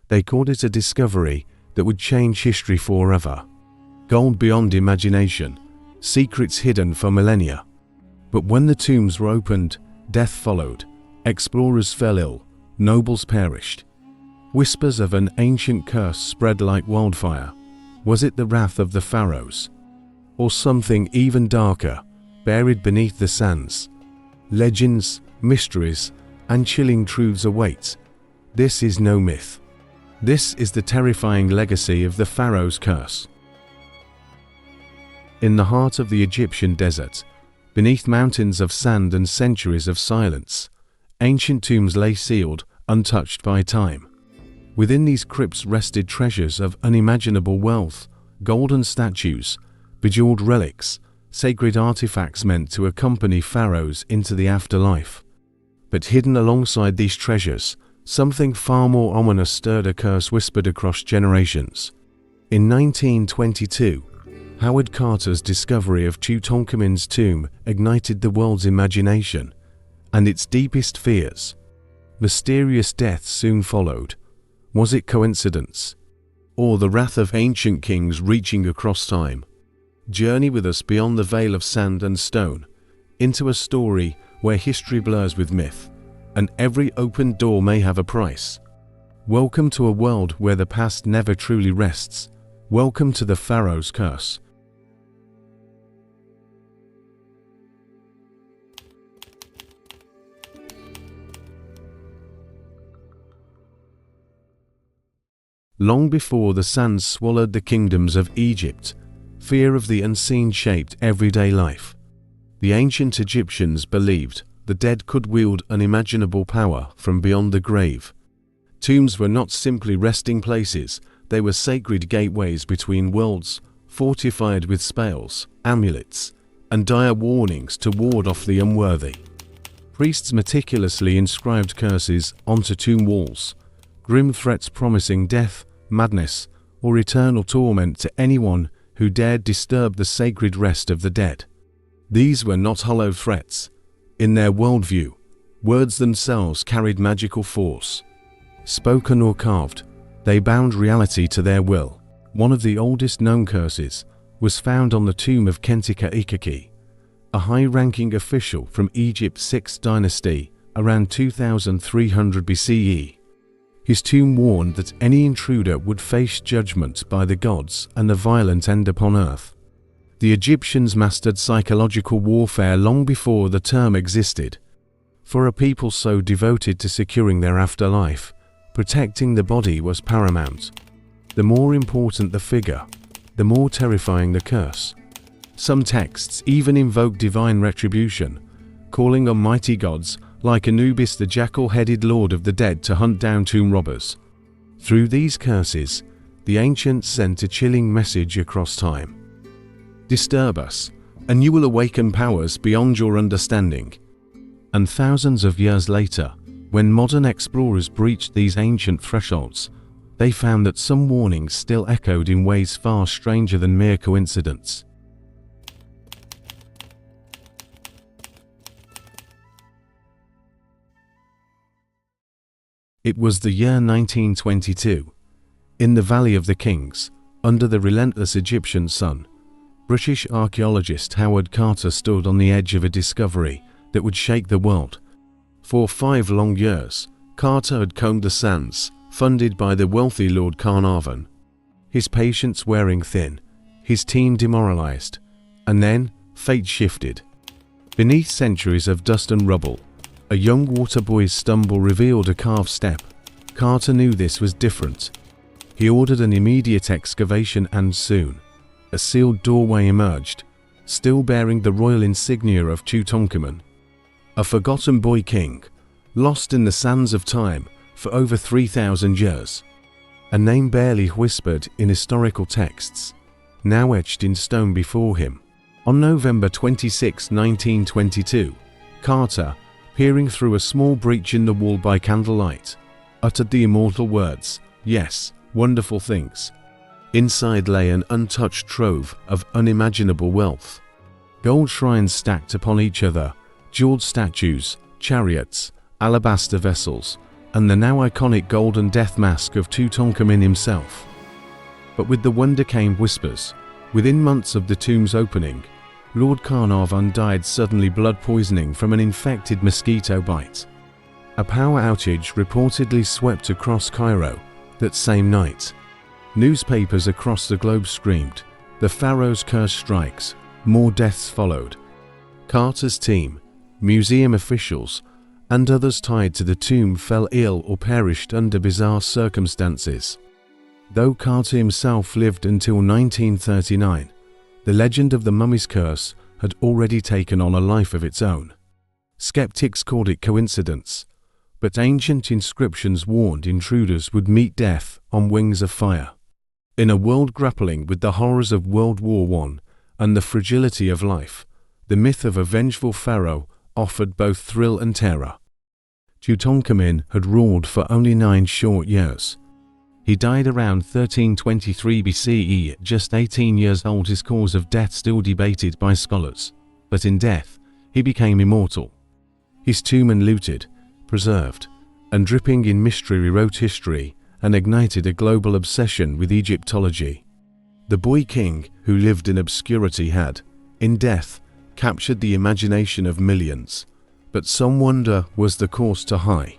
They called it a discovery that would change history forever. Gold beyond imagination, secrets hidden for millennia. But when the tombs were opened, death followed. Explorers fell ill, nobles perished. Whispers of an ancient curse spread like wildfire. Was it the wrath of the Pharaohs? Or something even darker, buried beneath the sands? Legends, mysteries, and chilling truths await. This is no myth. This is the terrifying legacy of the Pharaoh's curse. In the heart of the Egyptian desert, beneath mountains of sand and centuries of silence, ancient tombs lay sealed, untouched by time. Within these crypts rested treasures of unimaginable wealth, golden statues, bejeweled relics, sacred artifacts meant to accompany pharaohs into the afterlife. But hidden alongside these treasures, something far more ominous stirred, a curse whispered across generations. In 1922, Howard Carter's discovery of Tutankhamun's tomb ignited the world's imagination and its deepest fears. Mysterious deaths soon followed. Was it coincidence? Or the wrath of ancient kings reaching across time? Journey with us beyond the veil of sand and stone, into a story where history blurs with myth, and every open door may have a price. Welcome to a world where the past never truly rests. Welcome to the Pharaoh's curse. Long before the sands swallowed the kingdoms of Egypt, fear of the unseen shaped everyday life. The ancient Egyptians believed the dead could wield unimaginable power from beyond the grave. Tombs were not simply resting places, they were sacred gateways between worlds, fortified with spells, amulets, and dire warnings to ward off the unworthy. Priests meticulously inscribed curses onto tomb walls, grim threats promising death, madness, or eternal torment to anyone who dared disturb the sacred rest of the dead. These were not hollow threats. In their worldview, words themselves carried magical force. Spoken or carved, they bound reality to their will. One of the oldest known curses was found on the tomb of Khenti, a high-ranking official from Egypt's 6th dynasty around 2300 BCE. His tomb warned that any intruder would face judgment by the gods and a violent end upon earth. The Egyptians mastered psychological warfare long before the term existed. For a people so devoted to securing their afterlife, protecting the body was paramount. The more important the figure, the more terrifying the curse. Some texts even invoke divine retribution, calling on mighty gods like Anubis, the jackal-headed lord of the dead, to hunt down tomb robbers. Through these curses, the ancients sent a chilling message across time. Disturb us, and you will awaken powers beyond your understanding. And thousands of years later, when modern explorers breached these ancient thresholds, they found that some warnings still echoed in ways far stranger than mere coincidence. It was the year 1922. In the Valley of the Kings, under the relentless Egyptian sun, British archaeologist Howard Carter stood on the edge of a discovery that would shake the world. For 5 long years, Carter had combed the sands, funded by the wealthy Lord Carnarvon. His patience wearing thin, his team demoralized, and then fate shifted. Beneath centuries of dust and rubble, a young water boy's stumble revealed a carved step. Carter knew this was different. He ordered an immediate excavation, and soon, a sealed doorway emerged, still bearing the royal insignia of Tutankhamun. A forgotten boy king, lost in the sands of time for over 3,000 years. A name barely whispered in historical texts, now etched in stone before him. On November 26, 1922, Carter, peering through a small breach in the wall by candlelight, uttered the immortal words, "Yes, wonderful things." Inside lay an untouched trove of unimaginable wealth. Gold shrines stacked upon each other, jeweled statues, chariots, alabaster vessels, and the now iconic golden death mask of Tutankhamun himself. But with the wonder came whispers. Within months of the tomb's opening, Lord Carnarvon died suddenly, blood poisoning from an infected mosquito bite. A power outage reportedly swept across Cairo that same night. Newspapers across the globe screamed, "The Pharaoh's curse strikes." More deaths followed. Carter's team, museum officials, and others tied to the tomb fell ill or perished under bizarre circumstances. Though Carter himself lived until 1939, the legend of the mummy's curse had already taken on a life of its own. Skeptics called it coincidence, but ancient inscriptions warned intruders would meet death on wings of fire. In a world grappling with the horrors of World War I and the fragility of life, the myth of a vengeful pharaoh offered both thrill and terror. Tutankhamun had ruled for only 9 short years. He died around 1323 BCE at just 18 years old, his cause of death still debated by scholars. But in death, he became immortal. His tomb unlooted, preserved, and dripping in mystery rewrote history and ignited a global obsession with Egyptology. The boy king who lived in obscurity had, in death, captured the imagination of millions, but some wonder was the course to high.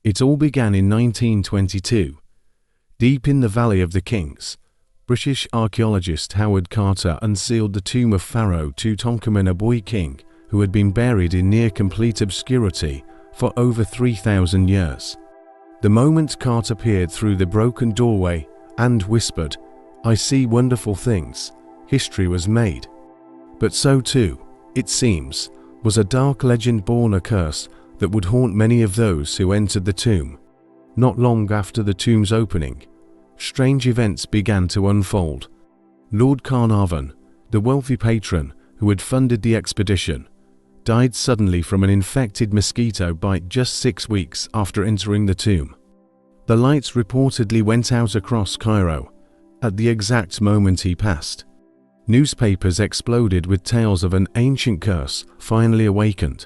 It all began in 1922. Deep in the Valley of the Kings, British archaeologist Howard Carter unsealed the tomb of Pharaoh Tutankhamun, a boy king who had been buried in near-complete obscurity for over 3,000 years. The moment Carter peered through the broken doorway and whispered, "I see wonderful things," history was made. But so too, it seems, was a dark legend born, a curse that would haunt many of those who entered the tomb. Not long after the tomb's opening, strange events began to unfold. Lord Carnarvon, the wealthy patron who had funded the expedition, died suddenly from an infected mosquito bite just 6 weeks after entering the tomb. The lights reportedly went out across Cairo at the exact moment he passed. Newspapers exploded with tales of an ancient curse finally awakened.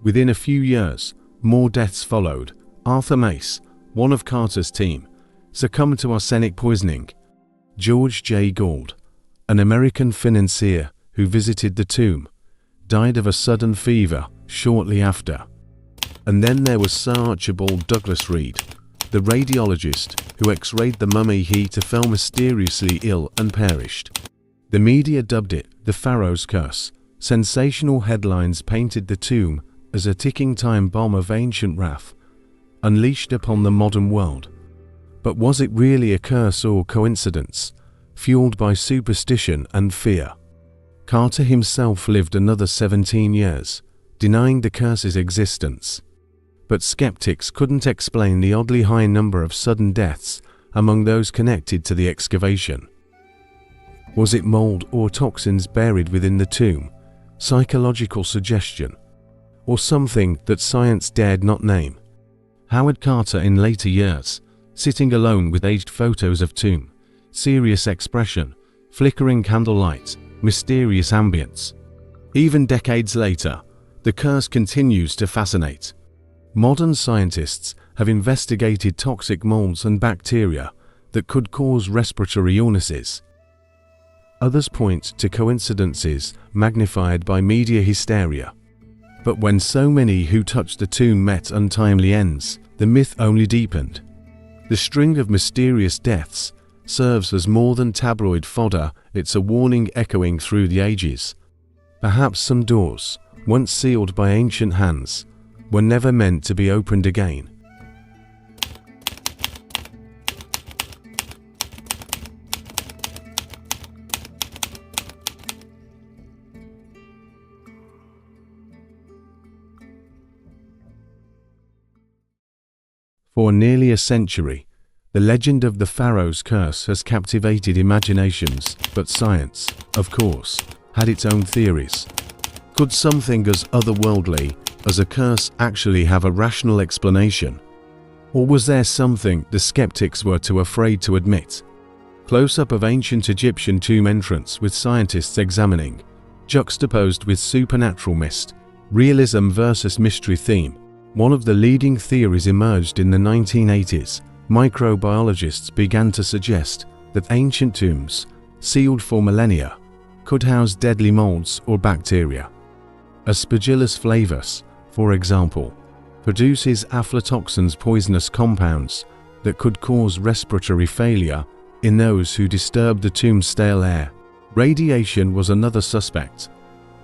Within a few years, more deaths followed. Arthur Mace, one of Carter's team, succumbed to arsenic poisoning. George J. Gould, an American financier who visited the tomb, died of a sudden fever shortly after. And then there was Sir Archibald Douglas Reed, the radiologist who x-rayed the mummy. He too fell mysteriously ill and perished. The media dubbed it the Pharaoh's curse. Sensational headlines painted the tomb as a ticking time bomb of ancient wrath, unleashed upon the modern world. But was it really a curse or coincidence, fueled by superstition and fear? Carter himself lived another 17 years, denying the curse's existence. But skeptics couldn't explain the oddly high number of sudden deaths among those connected to the excavation. Was it mold or toxins buried within the tomb, psychological suggestion, or something that science dared not name? Howard Carter, in later years, sitting alone with aged photos of tomb, serious expression, flickering candlelight, mysterious ambience. Even decades later, the curse continues to fascinate. Modern scientists have investigated toxic molds and bacteria that could cause respiratory illnesses. Others point to coincidences magnified by media hysteria. But when so many who touched the tomb met untimely ends, the myth only deepened. The string of mysterious deaths serves as more than tabloid fodder, it's a warning echoing through the ages. Perhaps some doors, once sealed by ancient hands, were never meant to be opened again. For nearly a century, the legend of the Pharaoh's curse has captivated imaginations, but science, of course, had its own theories. Could something as otherworldly as a curse actually have a rational explanation? Or was there something the skeptics were too afraid to admit? Close-up of ancient Egyptian tomb entrance with scientists examining, juxtaposed with supernatural mist, realism versus mystery theme. One of the leading theories emerged in the 1980s. Microbiologists began to suggest that ancient tombs, sealed for millennia, could house deadly molds or bacteria. Aspergillus flavus, for example, produces aflatoxins, poisonous compounds that could cause respiratory failure in those who disturb the tomb's stale air. Radiation was another suspect.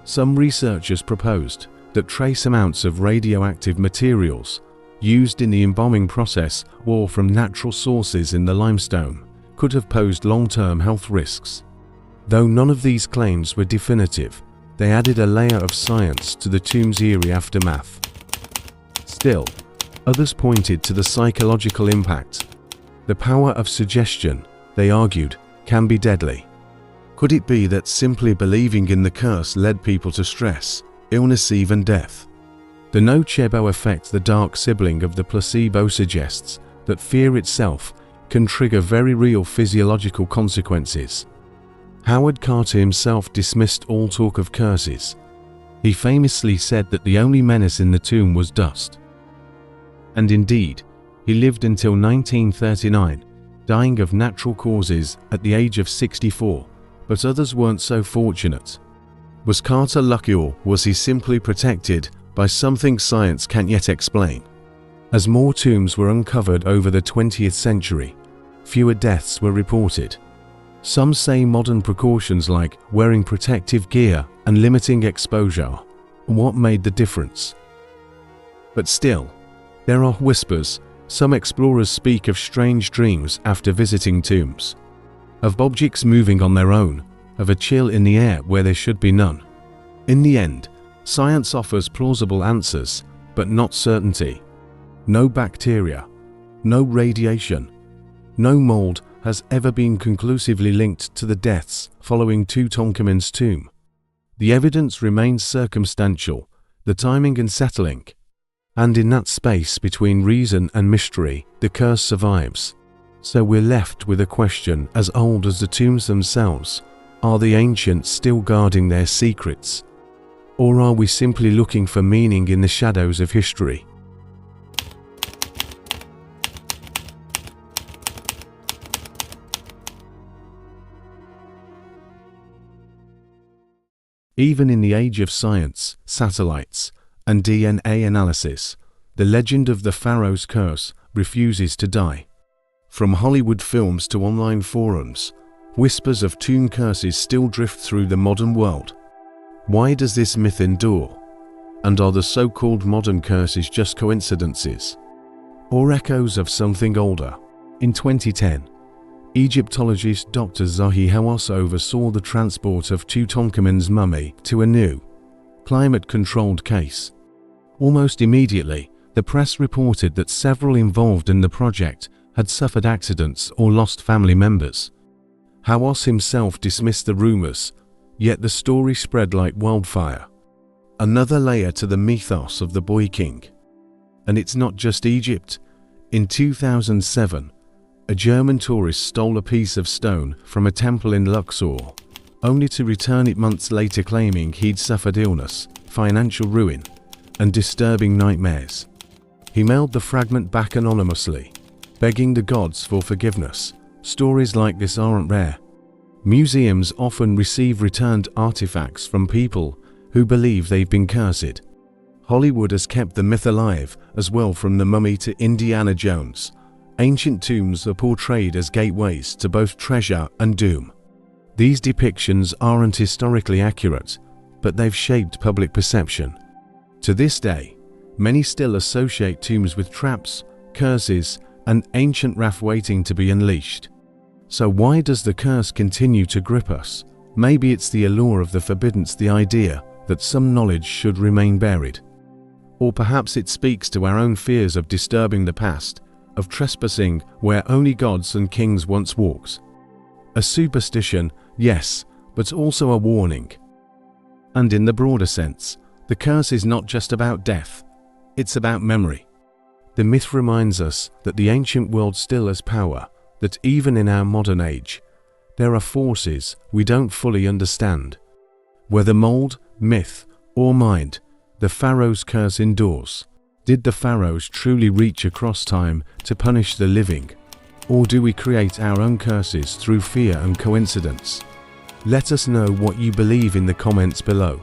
Some researchers proposed that trace amounts of radioactive materials used in the embalming process or from natural sources in the limestone could have posed long-term health risks. Though none of these claims were definitive, they added a layer of science to the tomb's eerie aftermath. Still, others pointed to the psychological impact. The power of suggestion, they argued, can be deadly. Could it be that simply believing in the curse led people to stress, illness, even death? The nocebo effect, the dark sibling of the placebo, suggests that fear itself can trigger very real physiological consequences. Howard Carter himself dismissed all talk of curses. He famously said that the only menace in the tomb was dust. And indeed, he lived until 1939, dying of natural causes at the age of 64, but others weren't so fortunate. Was Carter lucky, or was he simply protected by something science can't yet explain? As more tombs were uncovered over the 20th century, fewer deaths were reported. Some say modern precautions like wearing protective gear and limiting exposure are what made the difference. But still, there are whispers. Some explorers speak of strange dreams after visiting tombs, of objects moving on their own, of a chill in the air where there should be none. In the end, science offers plausible answers, but not certainty. No bacteria, no radiation, no mold has ever been conclusively linked to the deaths following Tutankhamun's tomb. The evidence remains circumstantial, the timing unsettling. And in that space between reason and mystery, the curse survives. So we're left with a question as old as the tombs themselves. Are the ancients still guarding their secrets? Or are we simply looking for meaning in the shadows of history? Even in the age of science, satellites, and DNA analysis, the legend of the Pharaoh's curse refuses to die. From Hollywood films to online forums, whispers of tomb curses still drift through the modern world. Why does this myth endure? And are the so-called modern curses just coincidences, or echoes of something older? In 2010, Egyptologist Dr. Zahi Hawass oversaw the transport of Tutankhamun's mummy to a new, climate-controlled case. Almost immediately, the press reported that several involved in the project had suffered accidents or lost family members. Hawass himself dismissed the rumors, yet the story spread like wildfire. Another layer to the mythos of the Boy King. And it's not just Egypt. In 2007, a German tourist stole a piece of stone from a temple in Luxor, only to return it months later claiming he'd suffered illness, financial ruin, and disturbing nightmares. He mailed the fragment back anonymously, begging the gods for forgiveness. Stories like this aren't rare. Museums often receive returned artifacts from people who believe they've been cursed. Hollywood has kept the myth alive as well. From The Mummy to Indiana Jones, ancient tombs are portrayed as gateways to both treasure and doom. These depictions aren't historically accurate, but they've shaped public perception. To this day, many still associate tombs with traps, curses, and ancient wrath waiting to be unleashed. So why does the curse continue to grip us? Maybe it's the allure of the forbidden, the idea that some knowledge should remain buried. Or perhaps it speaks to our own fears of disturbing the past, of trespassing where only gods and kings once walked. A superstition, yes, but also a warning. And in the broader sense, the curse is not just about death, it's about memory. The myth reminds us that the ancient world still has power, that even in our modern age, there are forces we don't fully understand. Whether mold, myth, or mind, the Pharaoh's curse endures. Did the Pharaohs truly reach across time to punish the living? Or do we create our own curses through fear and coincidence? Let us know what you believe in the comments below.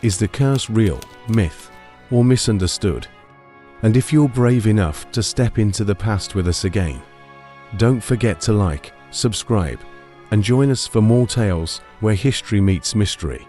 Is the curse real, myth, or misunderstood? And if you're brave enough to step into the past with us again, don't forget to like, subscribe, and join us for more tales where history meets mystery.